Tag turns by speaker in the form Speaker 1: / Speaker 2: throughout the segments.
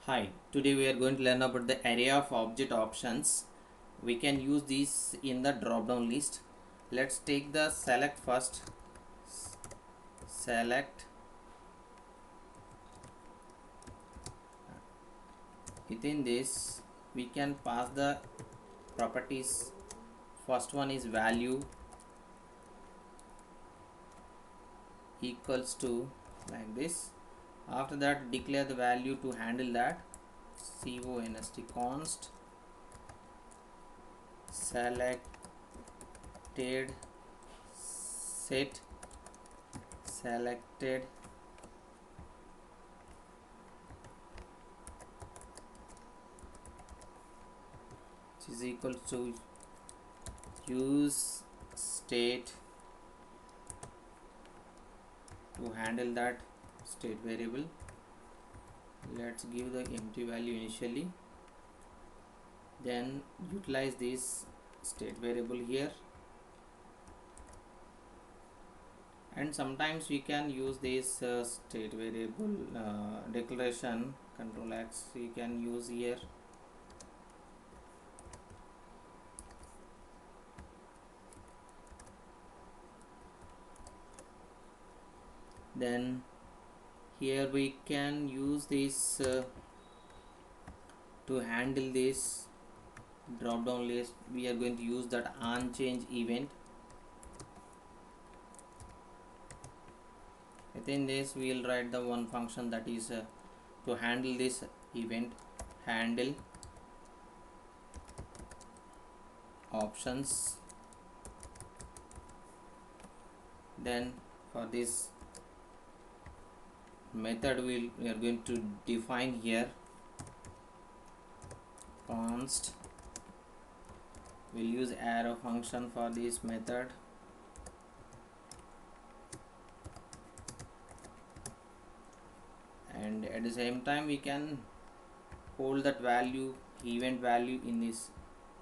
Speaker 1: Hi, today we are going to learn about the array of object options. We can use these in the drop down list. Let's take the select first. Select. Within this we can pass the properties. First one is value equals to like this. After that declare the value to handle that. const selected set selected which is equal to use state to handle that state variable. Let's give the empty value initially, then utilize this state variable here, and sometimes we can use this state variable declaration control X we can use here. Then here we can use this to handle this drop down list. We are going to use that on change event. Within this we will write the one function that is to handle this event, handle options. Then for this method we are going to define here const. We'll use arrow function for this method, and at the same time we can hold that value, event value, in this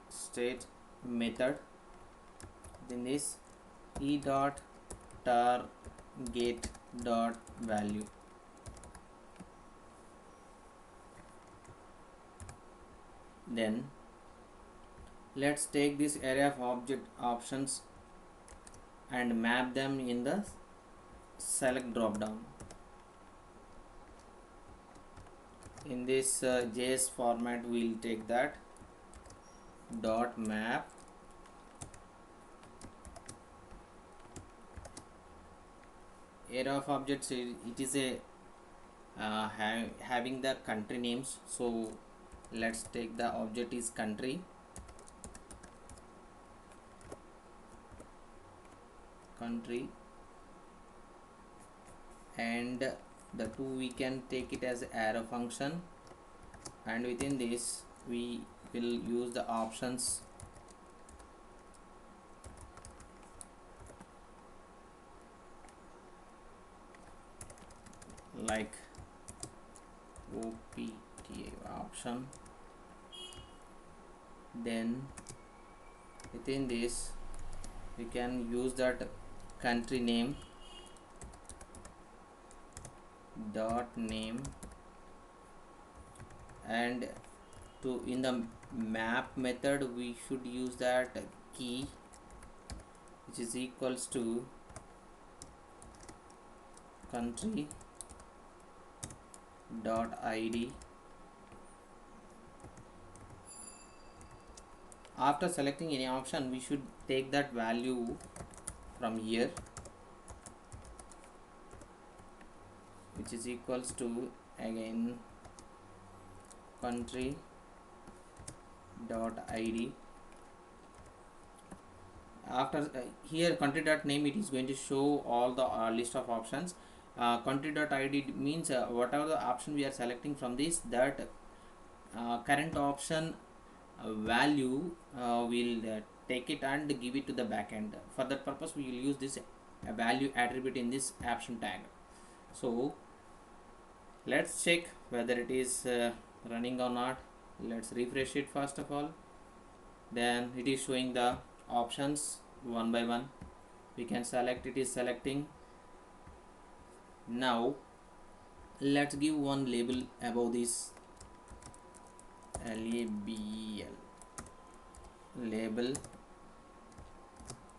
Speaker 1: state method. Then this e dot target dot value. Then let's take this array of object options and map them in the select drop down. In this JS format we'll take that dot map array of objects. It is a having the country names, so let's take the object is country, and the two we can take it as arrow function, and within this we will use the options like OPTA option. Then within this we can use that country name dot name, and to in the map method we should use that key which is equals to country dot id. After selecting any option we should take that value from here, which is equals to again country dot id. After here country dot name, it is going to show all the list of options. Country dot id means whatever the option we are selecting from this, that current option value will take it and give it to the backend. For that purpose we will use this value attribute in this option tag. So let's check whether it is running or not. Let's refresh it first of all. Then it is showing the options one by one. We can select, it is selecting. Now let's give one label above this label. Label.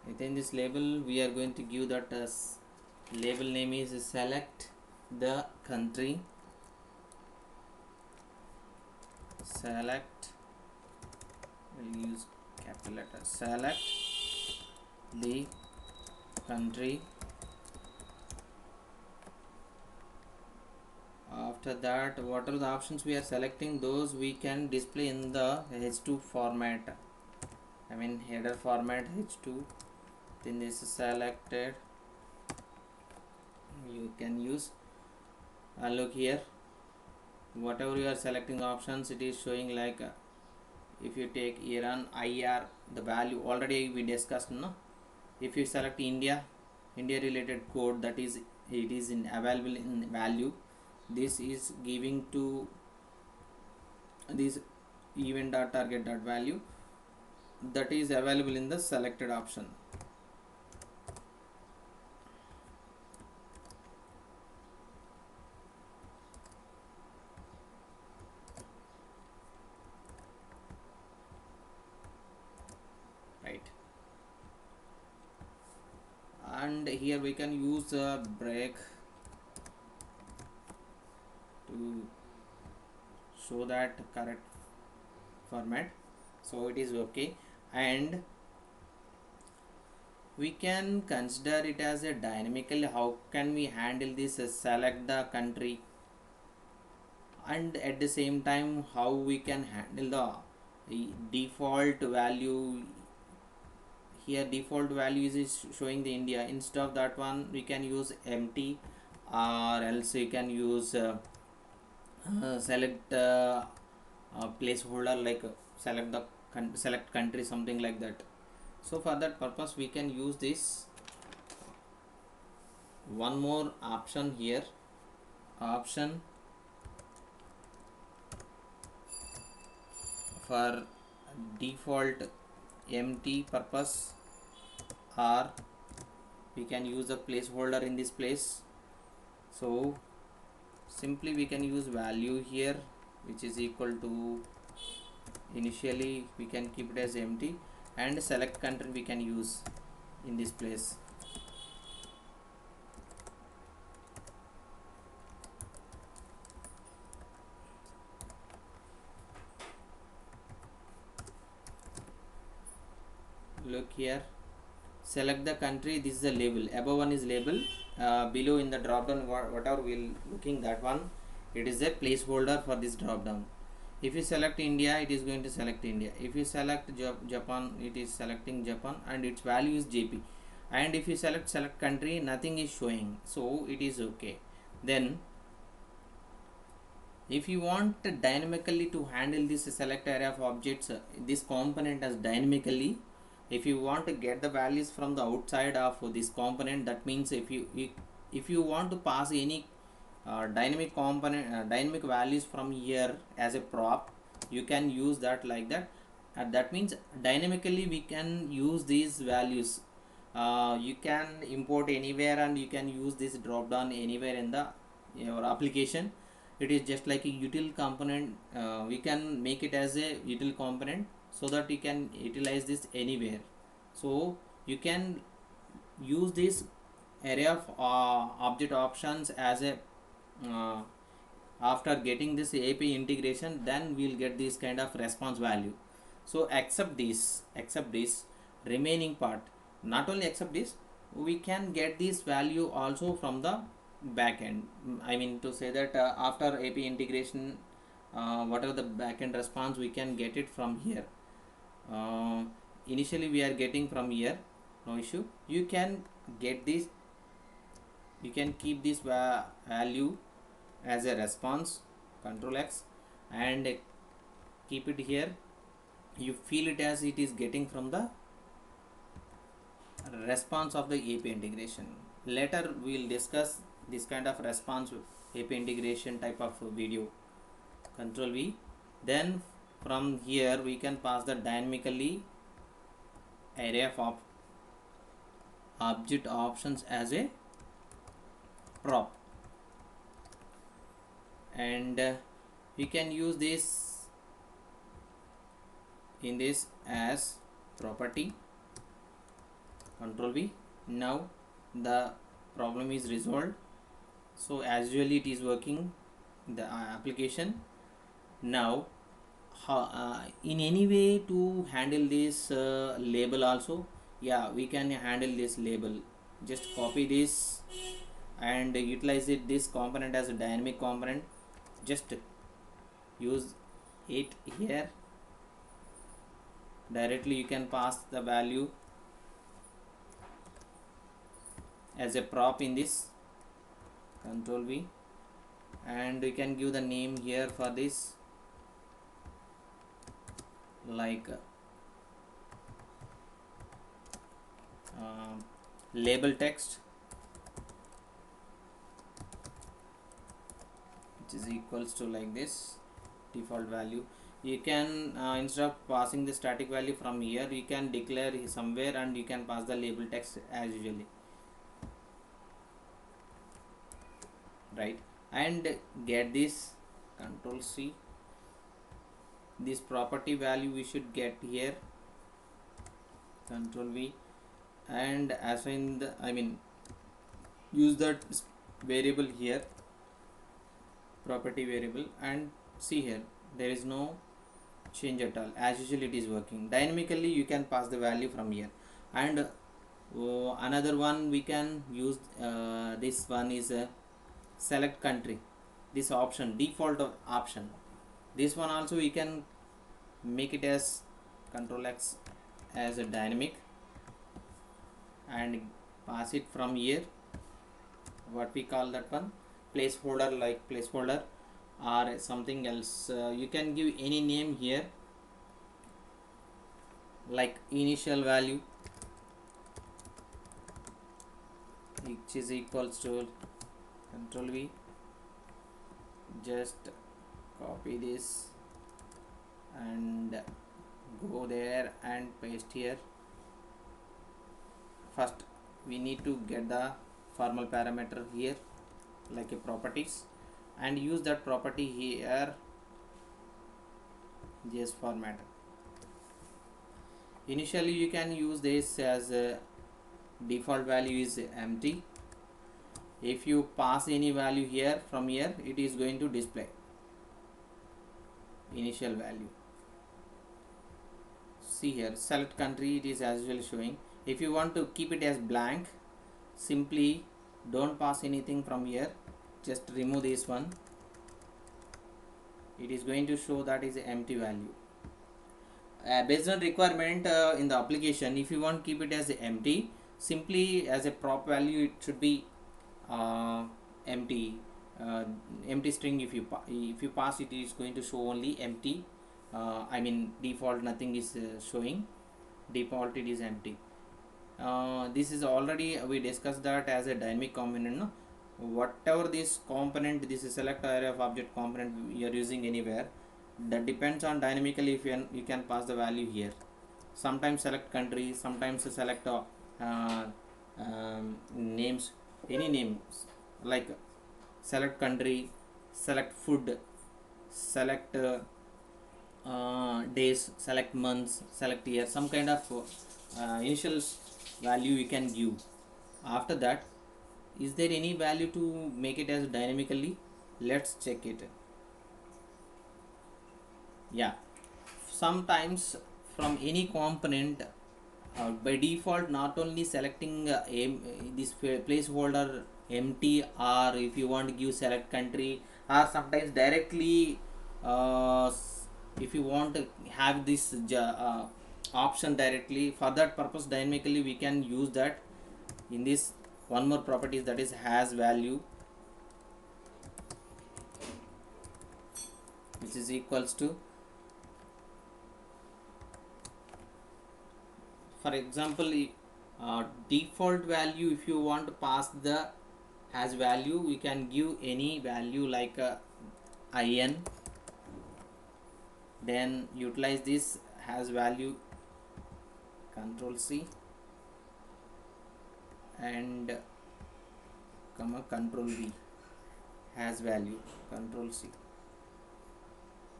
Speaker 1: Within this label we are going to give that as label name is select the country. Select, we'll use capital letter, select the country. After that, what are the options we are selecting, those we can display in the h2 format, I mean header format h2. Then this is selected, you can use look here, whatever you are selecting options, it is showing like if you take Iran IR, the value already we discussed, no? If you select India related code, that is it is in available in value. This is giving to this event.target.value, that is available in the selected option. Right, and here we can use a break to show that correct format, so it is okay. And we can consider it as a dynamically, how can we handle this, select the country, and at the same time how we can handle the default value. Here default value is showing the India, instead of that one we can use empty, or else you can use select placeholder, like select the select country, something like that. So for that purpose we can use this one more option here, option for default empty purpose, or we can use a placeholder in this place. So simply we can use value here, which is equal to, initially we can keep it as empty, and select country we can use in this place. Look here, select the country, this is the label, above one is label, below in the drop down whatever we'll looking, that one it is a placeholder for this drop down. If you select India, it is going to select India. If you select Japan, it is selecting Japan, and its value is JP. And if you select country, nothing is showing, so it is okay. Then if you want dynamically to handle this select array of objects, this component as dynamically, if you want to get the values from the outside of this component, that means if you want to pass any dynamic component, dynamic values from here as a prop, you can use that like that, and that means dynamically we can use these values. You can import anywhere, and you can use this drop down anywhere in the your application. It is just like a util component, we can make it as a util component, so that you can utilize this anywhere. So you can use this array of object options as a after getting this API integration, then we'll get this kind of response value. So accept this remaining part, not only accept this, we can get this value also from the backend. I mean to say that after API integration, whatever the backend response, we can get it from here. Initially we are getting from here, no issue. You can get this, you can keep this value as a response, Control X, and keep it here. You feel it as it is getting from the response of the API integration. Later we will discuss this kind of response API integration type of video. Control V. Then from here we can pass the dynamically array of object options as a prop, and we can use this in this as property, control V. Now the problem is resolved. So as usually it is working the application. Now in any way to handle this label also, yeah, we can handle this label. Just copy this and utilize this component as a dynamic component. Just use it here. Directly you can pass the value as a prop in this, control V, and you can give the name here for this like label text, which is equals to like this default value. You can instead of passing the static value from here, you can declare somewhere and you can pass the label text as usually, right? And get this, control C, this property value we should get here, control V, and assign the use that variable here, property variable, and see here there is no change at all. As usual it is working. Dynamically you can pass the value from here. And another one we can use, this one is select country, this option, default option. This one also we can make it as control X as a dynamic and pass it from here. What we call that one, placeholder, like placeholder or something else. You can give any name here like initial value, which is equals to control V. Just copy this and go there and paste here. First we need to get the formal parameter here like a properties and use that property here, JS format. Initially you can use this as a default value is empty. If you pass any value here from here, it is going to display initial value. See here, select country, it is as usual showing. If you want to keep it as blank, simply don't pass anything from here, just remove this one. It is going to show that is empty value. Based on requirement in the application, if you want to keep it as empty, simply as a prop value it should be empty, empty string. If you pass it is going to show only empty. Default nothing is showing, default it is empty. This is already we discussed that as a dynamic component, no? Whatever this component, this is select array of object component you are using anywhere, that depends on dynamically. If you can pass the value here, sometimes select country, sometimes select names, any names like select country, select food, select days, select months, select year, some kind of initial value you can give. After that, is there any value to make it as dynamically? Let's check it. Yeah, sometimes from any component by default not only selecting this placeholder empty, or if you want to give select country, or sometimes directly if you want to have this option directly, for that purpose dynamically we can use that in this one more properties, that is has value, which is equals to, for example, default value. If you want to pass the has value, we can give any value like in, then utilize this has value, control C, and control V, has value, control C.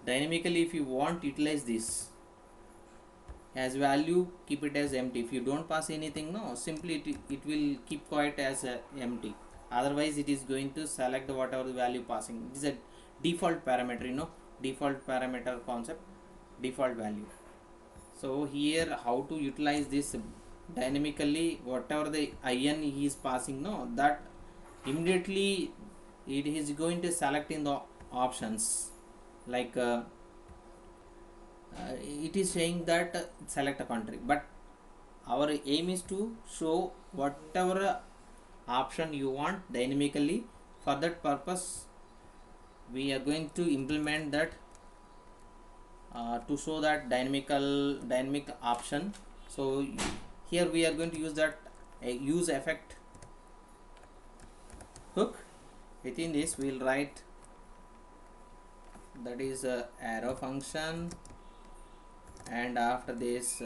Speaker 1: Dynamically if you want, utilize this as value, keep it as empty. If you don't pass anything, no, simply it will keep quiet as empty. Otherwise it is going to select whatever the value passing. This is a default parameter, default parameter concept, default value. So here how to utilize this dynamically, whatever the in he is passing, no, that immediately it is going to select in the options, like it is saying that select a country, but our aim is to show whatever option you want dynamically. For that purpose we are going to implement that to show that dynamic option. So here we are going to use that use effect hook. Within this we will write that is arrow function, and after this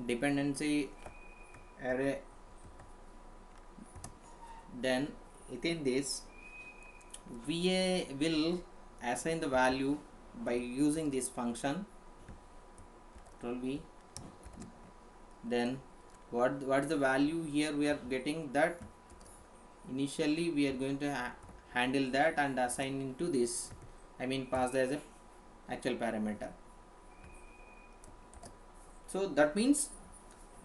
Speaker 1: dependency array. Then within this we will assign the value by using this function control-V. Then what is the value here we are getting, that initially we are going to handle that and assign into this, I mean pass as a actual parameter. So that means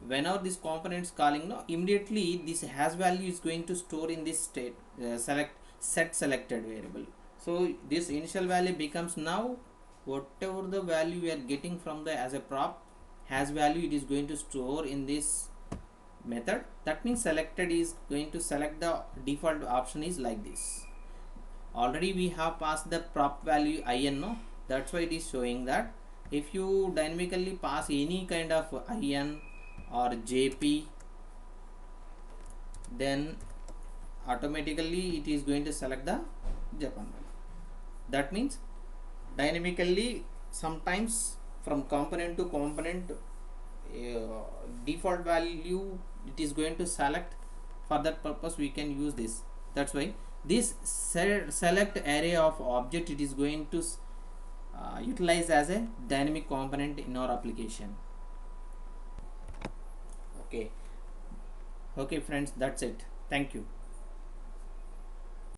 Speaker 1: whenever this component is calling, no, immediately this has value is going to store in this state set selected variable. So this initial value becomes now whatever the value we are getting from the as a prop has value, it is going to store in this method. That means selected is going to select the default option is like this. Already we have passed the prop value in, no, that's why it is showing that. If you dynamically pass any kind of in or jp, then automatically it is going to select the Japan value. That means dynamically sometimes from component to component default value it is going to select. For that purpose we can use this. That's why this select array of object, it is going to utilize as a dynamic component in our application. Okay friends, that's it. Thank you.